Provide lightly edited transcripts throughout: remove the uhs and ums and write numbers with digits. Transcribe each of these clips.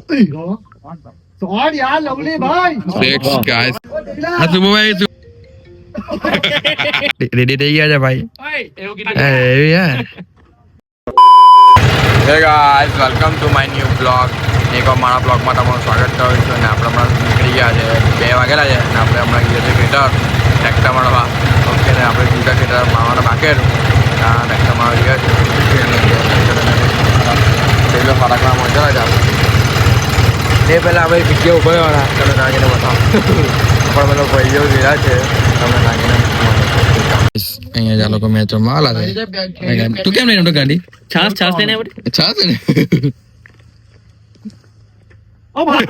Short યાર lovely ભાઈ six guys આ સુમો ભાઈ રેડી થઈ ગયા છે ભાઈ હે guys welcome to my new blog એક મારા બ્લોગમાં તમારું સ્વાગત કરું છું અને આપણે હમણાં નીકળી ગયા છે 2 વાગેલા છે અને આપણે હમણાં ગયા છે ખેતર ટ્રેક્ટર મારવા ઓકે ને આપણે બીજા ખેતર મારવાના બાકી આ ટ્રેક્ટર મારવા ગયા છે પેલો ફરકમાં પહોંચેલા છે આપણે એ પહેલાં આપણે જગ્યા ઉભો રહેવાના તમે નાખીને બતાવો પણ પેલો ભાઈઓ ગયેલા છે તમે નાખીને અહીંયા આ લોકો મેચ રમવા છે તું કેમ નહીં રમતો ગાડી છાસ લઈને છાસ ને ઓ ભાઈ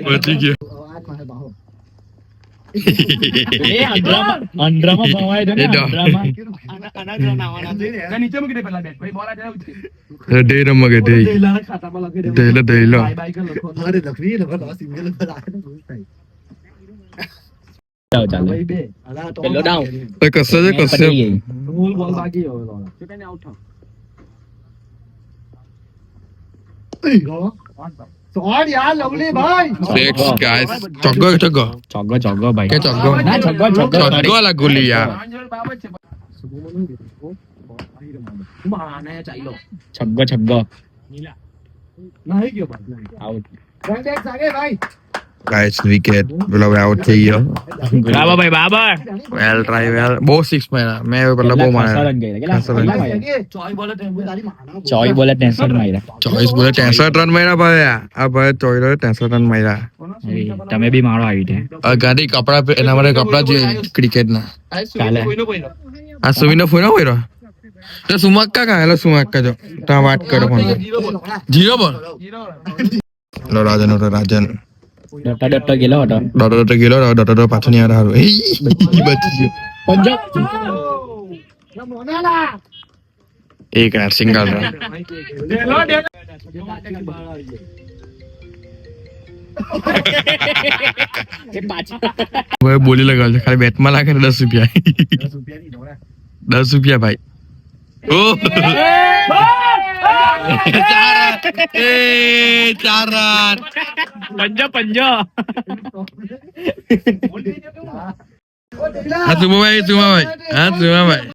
બચી ગયો અંડ્રામાં ભવાય છે ને અંડ્રામાં નીચે મૂકી દે પેલા બેટ ભાઈ બોલ આ જાય દે રમવા કે દે ખાતામાં લખી દે દે બાઈક લખો અરે લખવી લખો સિંગલ પર આવે ને ચાલો પેલો ડાઉન એ કસો છે કસો મૂળ બોલ બાકી હવે લોડા ચૂટાઈને આઉટ થાવ શોર્ટ યાર લવલી ભાઈ સિક્સ ગાઈસ ચોગ્ગો ભાઈ કે ચોગ્ગો ના ચોગ્ગો લા ગુલી યાર બાબત છે માને ચાલ્યો છગ્ગો નહીં ગયો ભાઈ આઉટ રન બેક સાગે ભાઈ ગાઈસ વિકેટ પેલો આઉટ થઈ ગયો બાબર ભાઈ બાબર વેલ ટ્રાય વેલ બહુ સિક્સ માર્યા મેં પેલા બહુ માર્યા ચોઈ બોલે 63 માર્યા ચોઈસ બોલે 63 રન માર્યા ભાઈ આ ભાઈ 63 રન માર્યા તમે બી મારો આવી છે ગાડી કપડા એના માટે કપડા જોઈએ ક્રિકેટ ના કાલે આ સુવીનો ફોન કર્યો તો સુમક્કા કાહેલો સુમક્કા જો તા વાત કરો ફોન જીરો બોલ લો રાજન ડોટા ગયેલો હતો ડોટો ગયેલો ડોટો પાછો નહીં આવ્યો એ બચી ગયો એક યાર સિંગલ રન હવે બોલી લગાવ છે ખાલી બેટમાં લાગે ને 10 રૂપિયા 10 રૂપિયા ભાઈ ઓ 4 રન પંજો હા સુમાભાઈ હા સુમાભાઈ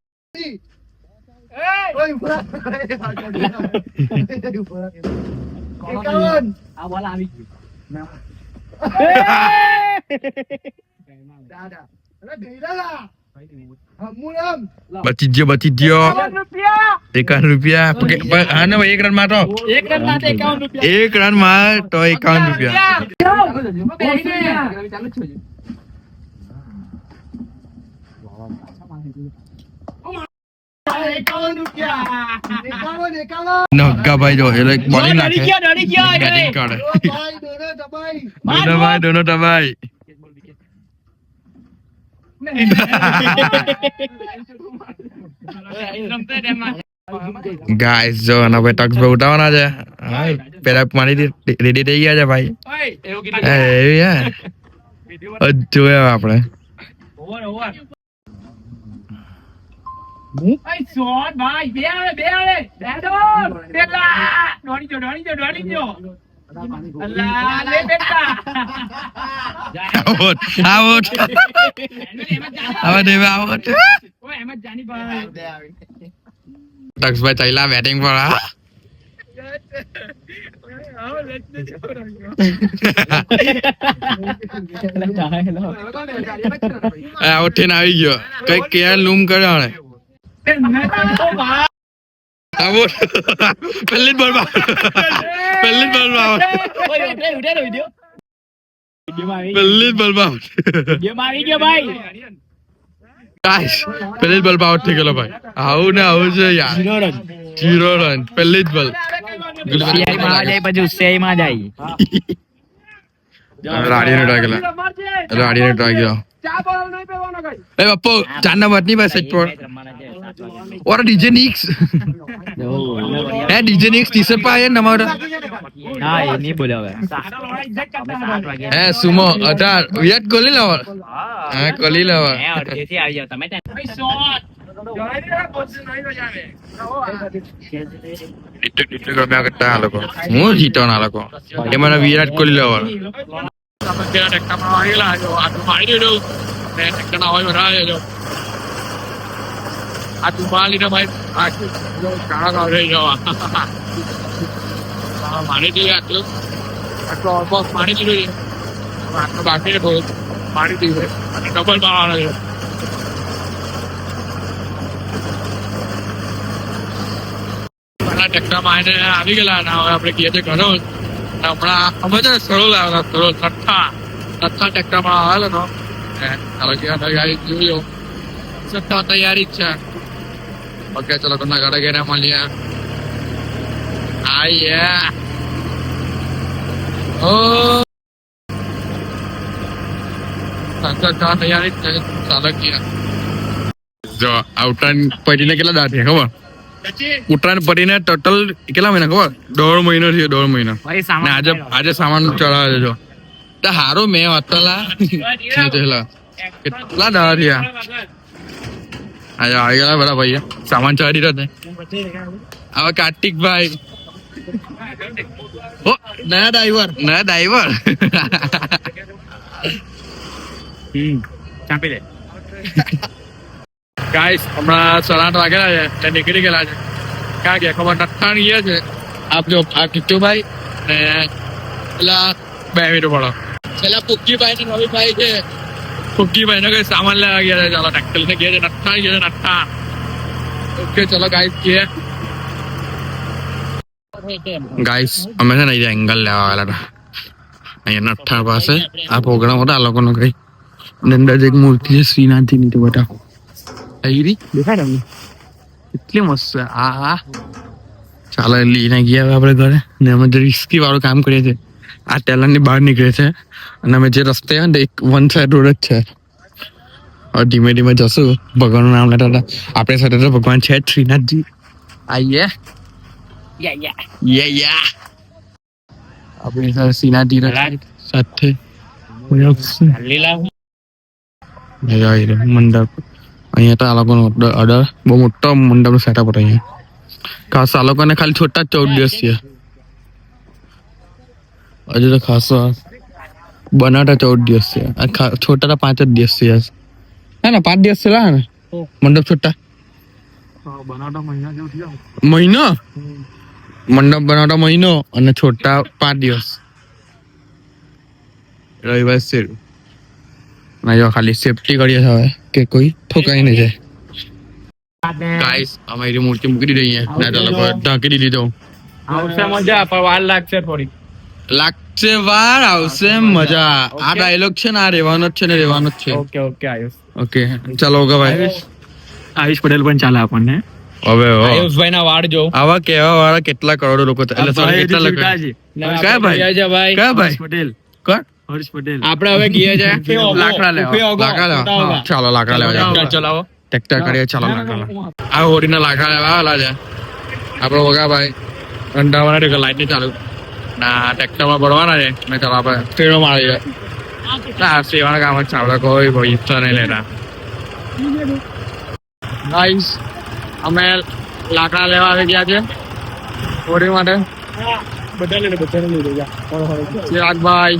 આ બોલ આવી ગયો બચી ગયો 51 રૂપિયા હા ને ભાઈ 1 રન માં તો 1 રન માં તો 51 રૂપિયા નગ્ગા ભાઈ જો એટલે બોલિંગ નાખે બેટિંગ કરે દોનો દબાઈ ગાઈસ જો ના ભાઈ ટક્સ પર ઉઠાવવાના છે પેલા મારી રેડી થઈ ગયા છે ભાઈ જોયા આપણે શોટ ભાઈ બે આવે પેલા દોડી જો અલ્લાહ લે બેટા આઉટ હવે દેવે આઉટ ઓય એમ જ જાની ભાઈ ટક્સ ભાઈ ચાલ્યા બેટિંગ પર આઉટ થઈને આવી ગયો કઈ ક્યાં લૂમ કર્યો ને પહેલી જ બોલમાં પહેલી જ બોલમાં આઉટ થઈ ગયેલો ભાઈ આવું ને આવું છે યાર 0 રન પહેલી જ બોલ રાડીને ટ્રાય ગયો એ બાપો 4 નંબર ની પાસે પર और डीजे निक्स डीजे निक्स टी-शर्ट पे आया नंबर ના એ નહીં બોલ્યા હવે સુમો વિરાટ કોહલી લવર હા કોહલી લવર અડધેથી આવી જાવ તમે ગમ્યા કરતા આ લોકો હું જીતવાના આ લોકો એ મને વિરાટ કોહલી લેવાનું આ તું માલી ને ભાઈ કાળા રહી જવા મારી દઈએ આટલું ઓલમોસ્ટ મારી દીધું આટલું બાકી છે થોડું મારી દીધું અને ડબલ મારવાનો છે પહેલા ટેક્ટામાં આવીને આવી ગયેલા અને હવે આપણે કહીએ છીએ ઘણો હમણાં અમે છે સરળ આવ્યા સરળ નઠ્ઠા ટેક્ટામાં આવેલો નો ચાલો કે તૈયારી જોયો સત્તા તૈયારી જ છે ઓકે ચલો ઘરના ઘરે ગઈને મળીએ આઈએ ઓ સત્તા તૈયારી જ છે ચાલો કે જો આ ઉત્તરાયણ પડીને કેટલા દાંત છે ખબર ઉત્તરાયણ પડીને ટોટલ કેટલા મહિના ખબર 1.5 મહિનો થયો 1.5 મહિના ને આજે સામાન ચડાવે છે તો હારું મેં વાતલા કેટલા દાડા થયા આજે આવી ગયા બધા ભાઈ સામાન ચડાવી દીધો ને હવે કાર્તિકભાઈ ઓ નયા ડ્રાઈવર ચાપી દે ગાઈસ હમણાં 8:30 વાગેલા છે એટલે નીકળી ગયેલા છે ક્યાં ગયા ખબર નઠ્ઠાણ ગયા છે આપ જો આ કિટ્ટુભાઈ ને પેલા 2 મિનિટ પડો પેલા પુક્કીભાઈ ની નવી ભાઈ છે પુક્કીભાઈ ને કઈ સામાન લેવા ગયા છે ચાલો ટ્રેક્ટર ને ગયા છે નઠ્ઠાણ ગયા છે નઠ્ઠાણ ઓકે ચલો ગાઈસ ગયા ગાઈસ અમે છે ને એંગલ લેવા આવેલા હતા અહીંયા નઠ્ઠા પાસે આ પ્રોગ્રામ હતો આ લોકોનો કઈ અંદર એક મૂર્તિ છે શ્રીનાથજી ની તો બતા દેખાય ને કેટલી મસ્ત છે આ ચાલો લઈને ગયા આપણે ઘરે ને અમે જે રિસ્કી વાળું કામ કરીએ છીએ આ ટેલર ની બહાર નીકળે છે અને અમે જે રસ્તે ને એક વન સાઈડ રોડ જ છે હવે ધીમે ધીમે જશું ભગવાનનું નામ લેતા હતા આપણી સાથે તો ભગવાન છે જ શ્રીનાથજી આઈએ આપણી સાથે શ્રીનાથજી સાથે મંડપ અહીંયા તો આ લોકોનો ઓર્ડર બહુ મોટો મંડપનો સેટઅપ હતો અહીંયા ખાસ આ લોકોને ખાલી છોટા 14 દિવસ છે હજુ તો ખાસ બનાવતા 14 દિવસ છે છોટા તો 5 જ દિવસ છે ના 5 દિવસ છે ને મંડપ છોટા મહિનો મંડપ બનાવતા મહિનો અને છોટા 5 દિવસ રવિવાર છે ના જો ખાલી સેફટી કરીએ હવે કે કોઈ ઠોકાઈ નહીં જાય ગાઈસ અમારી મૂર્તિ મૂકી દીધી અહીંયા ના ચાલો ઢાંકી દીધી તો આવશે મજા પણ વાર લાગશે થોડી લાગશે વાર આવશે મજા આ ડાયલોગ છે ને આ રહેવાનો જ છે ને રહેવાનો જ છે ઓકે ઓકે આયુષ ઓકે ચાલો ઓકે ભાઈ આયુષ પટેલ પણ ચાલે આપણને હવે આયુષભાઈ ના વાડ જો આવા કેવા વાળા કેટલા કરોડો લોકો એટલે sorry, કેટલા લોકો કયા ભાઈ કયા ભાઈ પટેલ કોણ હર્ષ પટેલ આપણે હવે ગયા છે લાકડા લેવા હા, ચાલો લાકડા લેવા જાઓ ચલાવો ટ્રેક્ટર કરીએ ચાલો લાકડા આ હોડીના લાકડા લેવા આવેલા છે આપણો વગા ભાઈ રંધાવાના લાઈટ નહીં ચાલુ ના ટ્રેક્ટરમાં ભરવાના છે ને ચાલો આપણે ફેરો મારી જાય ના સેવાના કામ જ ચાલે કોઈ ભાઈ ઈચ્છા નહીં લેતા ગાઈસ અમે લાકડા લેવા આવી ગયા છે હોડી માટે ચિરાગભાઈ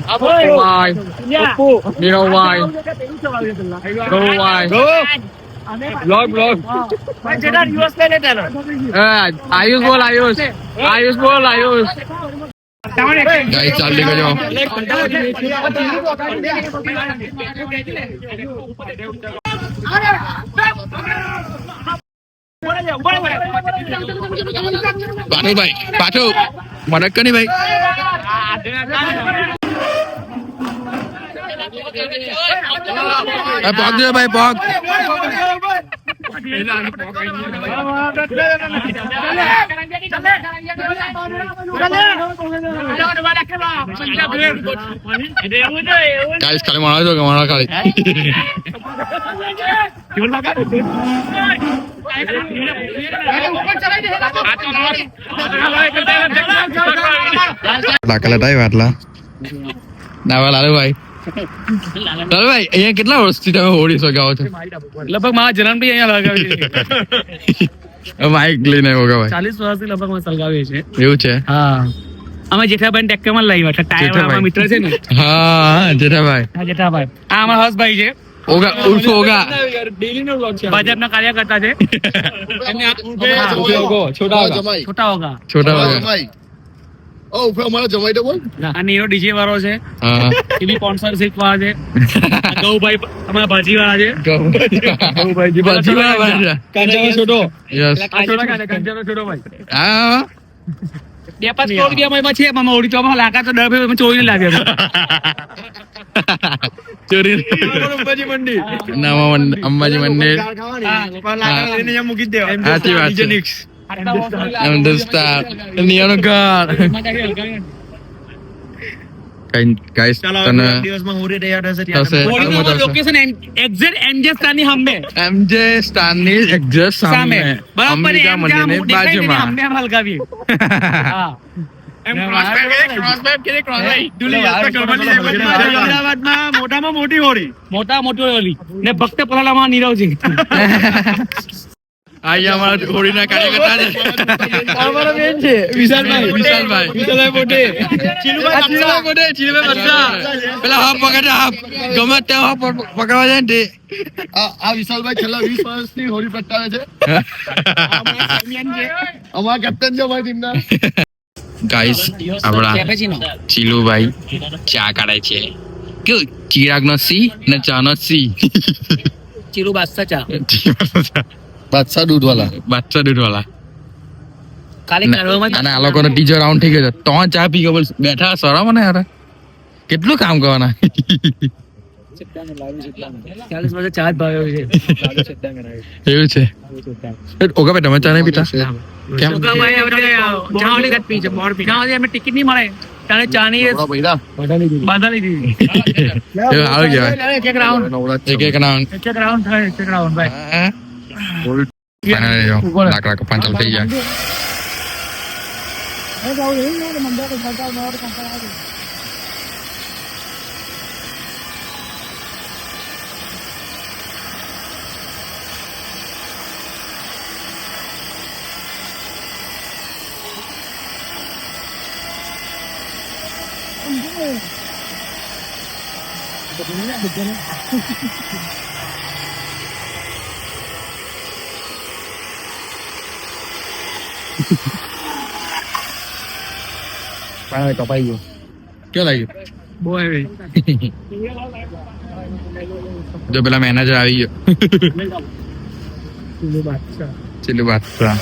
ભાઈ નીરવભાઈ ગૌભાઈ બ્લોગ આયુષ બોલ આયુષ બોલ આયુષ ગાઈસ ચાલી ગયો પાઠુભાઈ પાઠુ મદદ કરી ભાઈ પગ દે ભાઈ પગ ગાઈસ ખાલી મારા જો કે મારા ખાલી લાકડા ટાઈ વાટલા નાવા લાલુ ભાઈ ભાઈ અહીંયા કેટલા વર્ષથી તમે હોળી સગાવો છો? લગભગ મારા જન્મથી અહીંયા લગાવી છે. માઇક લઈને આવ્યો કે ભાઈ? 40 વર્ષથી લગભગ અમે સલગાવીએ છીએ. એવું છે? હા, અમે જેઠાભાઈ ટેક્કરમાં લાવ્યા છે. ટાયર વાળા મિત્ર છે ને. હા જેઠાભાઈ. હા, જેઠાભાઈ. આ અમારા હર્ષભાઈ છે. ઓગા ઉર્ફ ઓગા. ભાજપના કાર્યકર્તા છે. છોટા હોગા. છોટા ઓગા. આ નીરો ડીજે વાળો છે. હા એ બી સ્પોન્સરશિપ વાળા છે. આ ગૌભાઈ અમારા ભાજી વાળા છે. કાંચાનો છોટો. યસ. આ કાંચાનો છોટો ભાઈ. હા 2-5 કરોડ રૂપિયા એમાં છે. મામા ઓડી ચોમાં લાગા તો ડર ભાઈ ચોરી લાગે. ચોરી અંબાજી મંડી. અંબાજી મંદિર. મૂકી દેવા. સાચી વાત છે. નિયાનો ઘર. ગાઈસ તને થશે. લોકેશન એક્ઝેક્ટ એમજે સ્ટારની સામે. એમજે સ્ટારની એક્ઝેક્ટ સામે બરાબર અંબિકા મંદિરની બાજુમાં. સામે હલગાવી. હા. મોટામાં મોટી હોળી. ને ભક્ત પલાલામાં નીરવજી. અહીંયા અમારા હોળીના કાર્યકર્તા છે. વિશાલભાઈ પોટે. ચીલુભાઈ બચ્ચા. પેલા હાફ પકડે હાફ. ગમે તે હાફ પકડવા જાય ને તે. આ વિશાલભાઈ છેલ્લા 20 વર્ષથી હોળી પ્રગટાવે છે. અમારા કેપ્ટન છે અમારી ટીમના. ગાઈસ આપણા ચીલુભાઈ ચા કાઢે છે. કેવું ચિરાગનો સી ને ચાનો સી. ચીલુ બાદશાહ ચા. બાદશાહ દૂધ વાળા. ખાલી કરવામાં અને આ લોકોનો ત્રીજો રાઉન્ડ થઈ ગયો છે. 3 ચા પી ગયો બેઠા સરા મને યાર. કેટલું કામ કરવાના. 40 વર્ષ ચા જ ભાવ્યો છે. એવું છે. ઓકે ભાઈ તમે ચા નહીં પીતા કેમ? અમે ટિકિટ નહીં મળે ત્યારે ચા ની બાંધા લીધી. એવું સારું કહેવાય. એક રાઉન્ડ થાય. એક રાઉન્ડ ભાઈ. લાકડા કપાન ચાલુ થઈ જાય. કપાઈ ગયો. કેવું લાગ્યું? બહુ heavy. જો પેલા મેનેજર આવી ગયો. ચીલુ બાદશાહ.